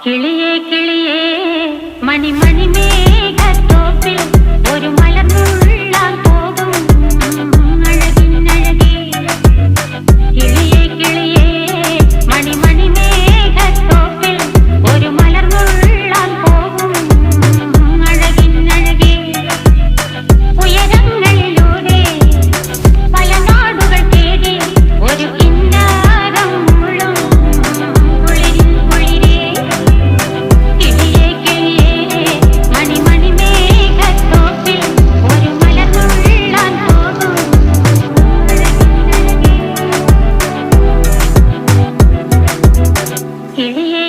കിളിയേ കിളിയേ മണിമണി മേഘത്തോപ്പിൽ ഒരു മലർന്നുള്ളാൻ പോകും അഴകിനഴകേ. കിളിയേ കിളിയേ മണിമണി മേഘത്തോപ്പിൽ ഒരു മലർന്നുള്ളാൻ പോകും അഴകിനഴകേ. ഉയരങ്ങളിലൂടെ പല നാടുകൾ തേടി ഒരു കിന്നാരം മുള്ളും കുളിരിൻ കുളിരേ. കിളിയേ കിളിയേ മണിമണി മേഘത്തോപ്പിൽ ഒരു മലർന്നുള്ളാൻ പോകും അഴകിനഴകേ. കിളിയേ